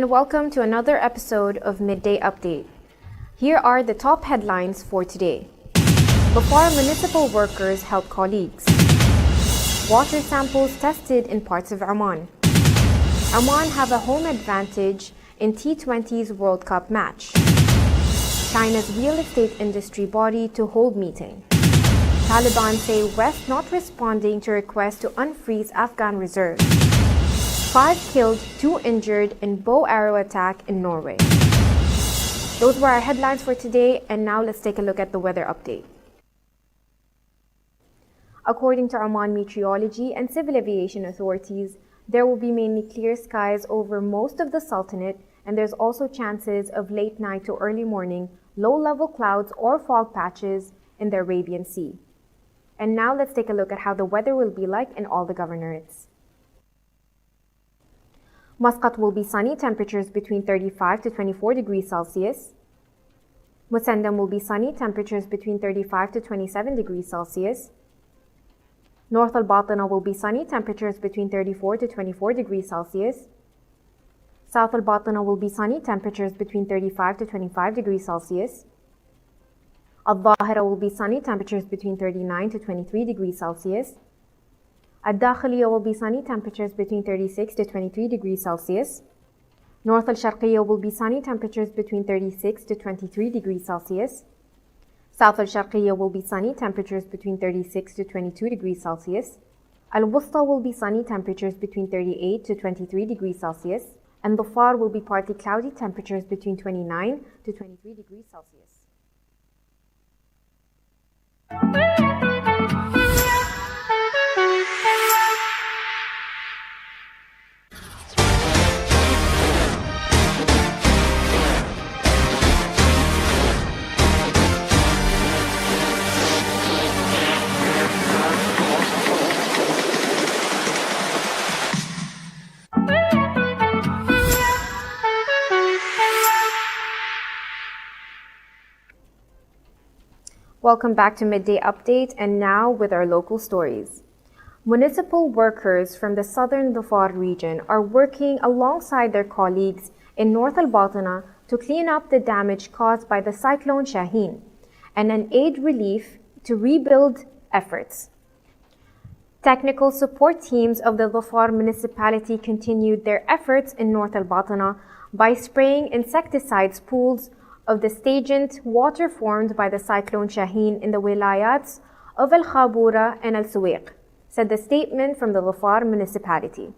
and welcome to another episode of Midday Update. Here are the top headlines for today. Dhofar municipal workers help colleagues. Water samples tested in parts of Oman. Oman have a home advantage in T20's World Cup match. China's real estate industry body to hold meeting. Taliban say West not responding to request to unfreeze Afghan reserves. 5 killed, 2 injured in bow arrow attack in Norway. Those were our headlines for today, and now let's take a look at the weather update. According to Oman Meteorology and Civil Aviation Authorities, there will be mainly clear skies over most of the Sultanate, and there's also chances of late night to early morning low-level clouds or fog patches in the Arabian Sea. And now let's take a look at how the weather will be like in all the governorates. Muscat will be sunny, temperatures between 35 to 24 degrees Celsius. Musandam will be sunny, temperatures between 35 to 27 degrees Celsius. North Al-Batina will be sunny, temperatures between 34 to 24 degrees Celsius. South Al-Batina will be sunny, temperatures between 35 to 25 degrees Celsius. Al-Dhahira will be sunny, temperatures between 39 to 23 degrees Celsius. Al-Dakhiliya will be sunny, temperatures between 36 to 23 degrees Celsius. North Al-Sharqiyya will be sunny, temperatures between 36 to 23 degrees Celsius. South Al-Sharqiyya will be sunny, temperatures between 36 to 22 degrees Celsius. Al-Wusta will be sunny, temperatures between 38 to 23 degrees Celsius. And Dhofar will be partly cloudy, temperatures between 29 to 23 degrees Celsius. Welcome back to Midday Update, and now with our local stories. Municipal workers from the southern Dhofar region are working alongside their colleagues in North Al-Batina to clean up the damage caused by the cyclone Shaheen and an aid relief to rebuild efforts. Technical support teams of the Dhofar municipality continued their efforts in North Al-Batina by spraying insecticides pools of the stagnant water formed by the cyclone Shaheen in the wilayats of Al-Khabura and Al-Suwaiq, said the statement from the Dhofar municipality.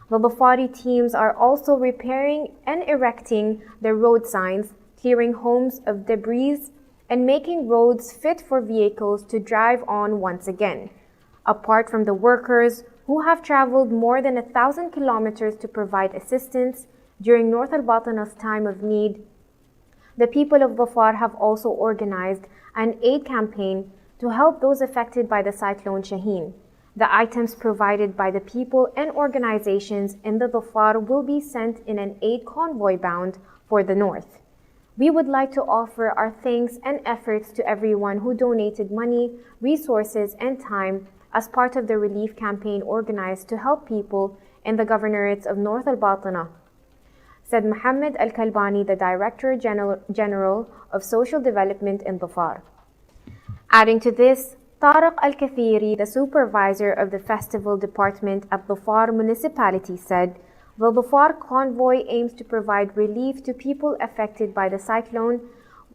The Dhofari teams are also repairing and erecting the road signs, clearing homes of debris, and making roads fit for vehicles to drive on once again. Apart from the workers who have traveled more than 1,000 kilometers to provide assistance during North Al-Batina's time of need, the people of Dhofar have also organized an aid campaign to help those affected by the cyclone Shaheen. The items provided by the people and organizations in the Dhofar will be sent in an aid convoy bound for the north. We would like to offer our thanks and efforts to everyone who donated money, resources, and time as part of the relief campaign organized to help people in the governorates of North Al-Batina, said Mohammed Al-Kalbani, the Director General of Social Development in Dhofar. Adding to this, Tariq Al-Kathiri, the supervisor of the festival department at Dhofar municipality, said, the Dhofar convoy aims to provide relief to people affected by the cyclone,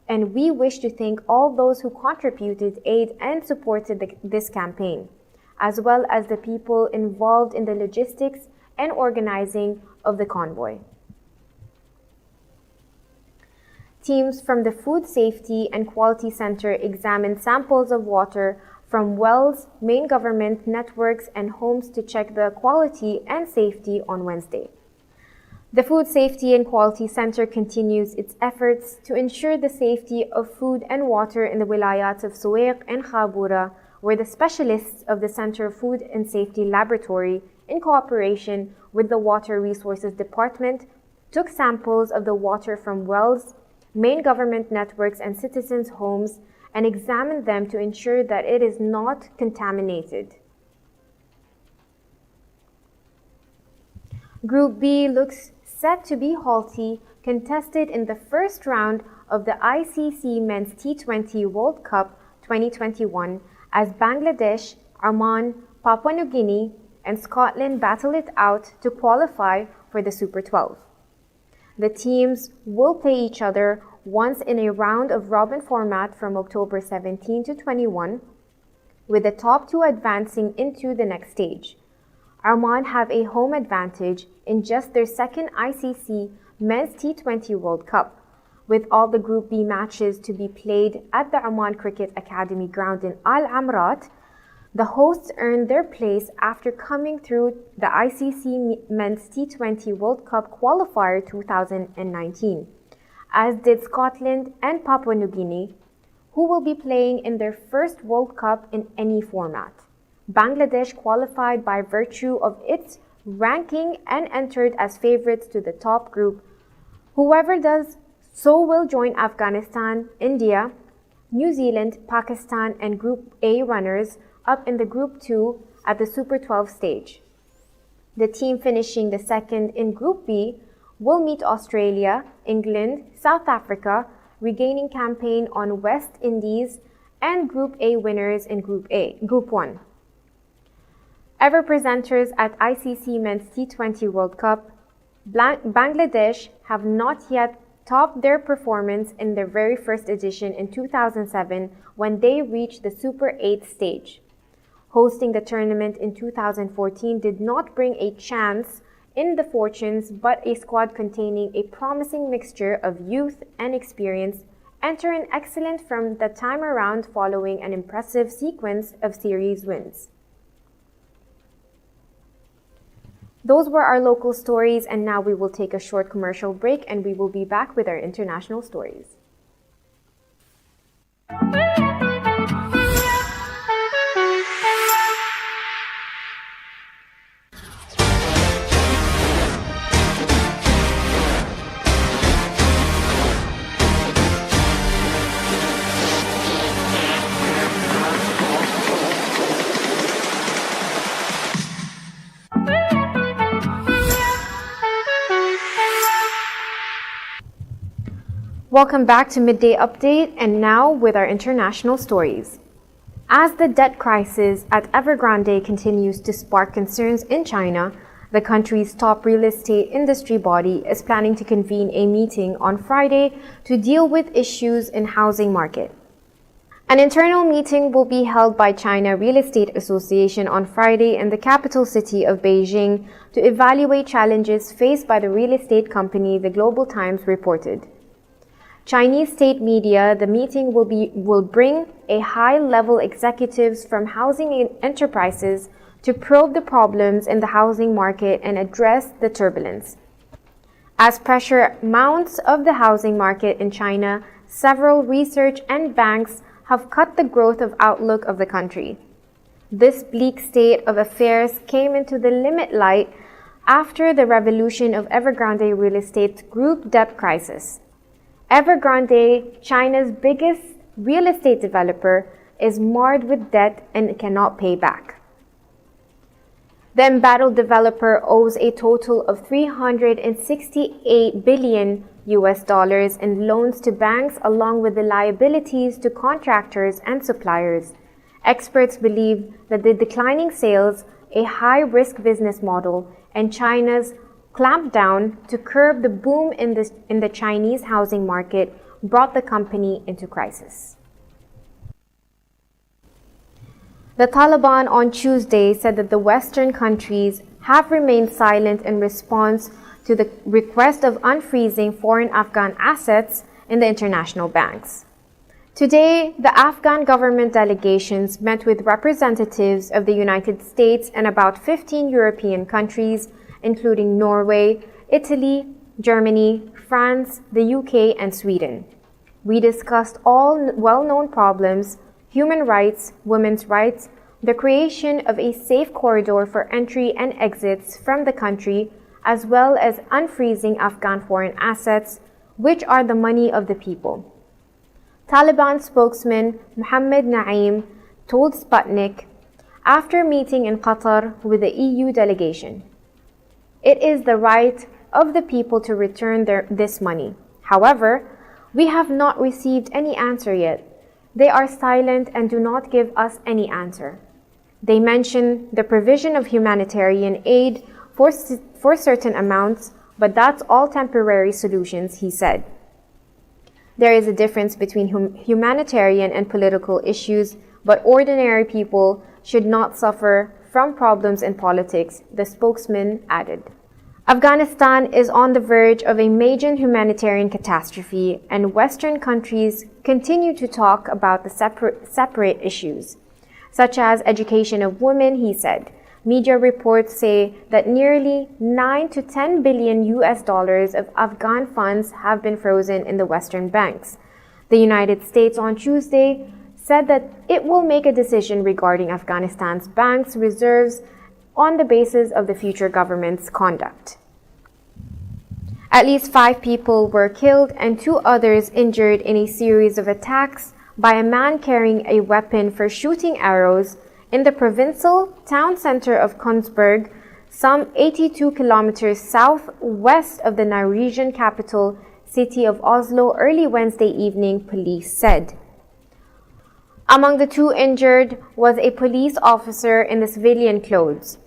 and we wish to thank all those who contributed aid and supported this campaign, as well as the people involved in the logistics and organizing of the convoy. Teams from the Food Safety and Quality Center examined samples of water from wells, main government networks, and homes to check the quality and safety on Wednesday. The Food Safety and Quality Center continues its efforts to ensure the safety of food and water in the wilayats of Suwaiq and Khabura, where the specialists of the Center Food and Safety Laboratory, in cooperation with the Water Resources Department, took samples of the water from wells, main government networks, and citizens' homes and examined them to ensure that it is not contaminated. Group B looks set to be hotly contested in the first round of the ICC Men's T20 World Cup 2021 as Bangladesh, Oman, Papua New Guinea, and Scotland battle it out to qualify for the Super 12. The teams will play each other once in a round-of-robin format from October 17 to 21, with the top two advancing into the next stage. Oman have a home advantage in just their second ICC Men's T20 World Cup, with all the Group B matches to be played at the Oman Cricket Academy ground in Al Amrat. The hosts earned their place after coming through the ICC Men's T20 World Cup qualifier 2019, as did Scotland and Papua New Guinea, who will be playing in their first World Cup in any format. Bangladesh qualified by virtue of its ranking and entered as favorites to the top group. Whoever does so will join Afghanistan, India, New Zealand, Pakistan, and Group A runners up in the Group 2 at the Super 12 stage. The team finishing the second in Group B will meet Australia, England, South Africa, regaining campaign on West Indies, and Group A winners in Group 1. Ever presenters at ICC Men's T20 World Cup, Bangladesh have not yet topped their performance in their very first edition in 2007 when they reached the Super 8 stage. Hosting the tournament in 2014 did not bring a chance in the fortunes, but a squad containing a promising mixture of youth and experience enter an excellent from the time around following an impressive sequence of series wins. Those were our local stories, and now we will take a short commercial break and we will be back with our international stories. Welcome back to Midday Update, and now with our international stories. As the debt crisis at Evergrande continues to spark concerns in China, the country's top real estate industry body is planning to convene a meeting on Friday to deal with issues in housing market. An internal meeting will be held by China Real Estate Association on Friday in the capital city of Beijing to evaluate challenges faced by the real estate company, the Global Times reported. Chinese state media, the meeting will bring a high-level executives from housing enterprises to probe the problems in the housing market and address the turbulence. As pressure mounts of the housing market in China, several research and banks have cut the growth of outlook of the country. This bleak state of affairs came into the limelight after the revolution of Evergrande Real Estate Group debt crisis. Evergrande, China's biggest real estate developer, is marred with debt and cannot pay back. The embattled developer owes a total of $368 billion in loans to banks, along with the liabilities to contractors and suppliers. Experts believe that the declining sales, a high-risk business model, and China's clampdown to curb the boom in the Chinese housing market brought the company into crisis. The Taliban on Tuesday said that the Western countries have remained silent in response to the request of unfreezing foreign Afghan assets in the international banks. Today, the Afghan government delegations met with representatives of the United States and about 15 European countries, including Norway, Italy, Germany, France, the UK, and Sweden. We discussed all well-known problems: human rights, women's rights, the creation of a safe corridor for entry and exits from the country, as well as unfreezing Afghan foreign assets, which are the money of the people. Taliban spokesman Mohammed Naeem told Sputnik after meeting in Qatar with the EU delegation, "It is the right of the people to return this money. However, we have not received any answer yet. They are silent and do not give us any answer. They mention the provision of humanitarian aid for certain amounts, but that's all temporary solutions, he said. There is a difference between humanitarian and political issues, but ordinary people should not suffer from problems in politics, the spokesman added. Afghanistan is on the verge of a major humanitarian catastrophe, and Western countries continue to talk about the separate issues, such as education of women, he said. Media reports say that nearly 9 to 10 billion US dollars of Afghan funds have been frozen in the Western banks. The United States on Tuesday said that it will make a decision regarding Afghanistan's banks' reserves on the basis of the future government's conduct. At least 5 people were killed and 2 others injured in a series of attacks by a man carrying a weapon for shooting arrows in the provincial town center of Kongsberg, some 82 kilometers southwest of the Norwegian capital city of Oslo early Wednesday evening, police said. Among the 2 injured was a police officer in the civilian clothes.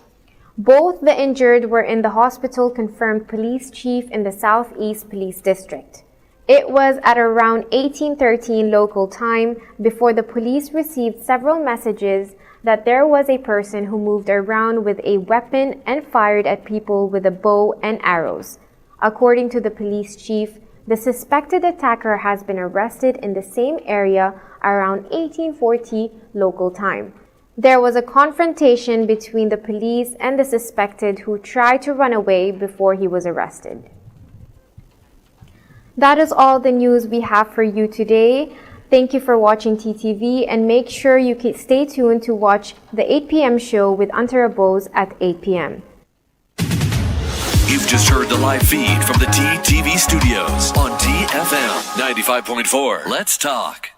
Both the injured were in the hospital, confirmed police chief in the Southeast Police District. It was at around 1813 local time before the police received several messages that there was a person who moved around with a weapon and fired at people with a bow and arrows. According to the police chief, the suspected attacker has been arrested in the same area around 1840 local time. There was a confrontation between the police and the suspected, who tried to run away before he was arrested. That is all the news we have for you today. Thank you for watching TTV, and make sure you stay tuned to watch the 8 p.m. show with Antara Bose at 8 p.m. You've just heard the live feed from the TTV studios on TFM 95.4. Let's talk.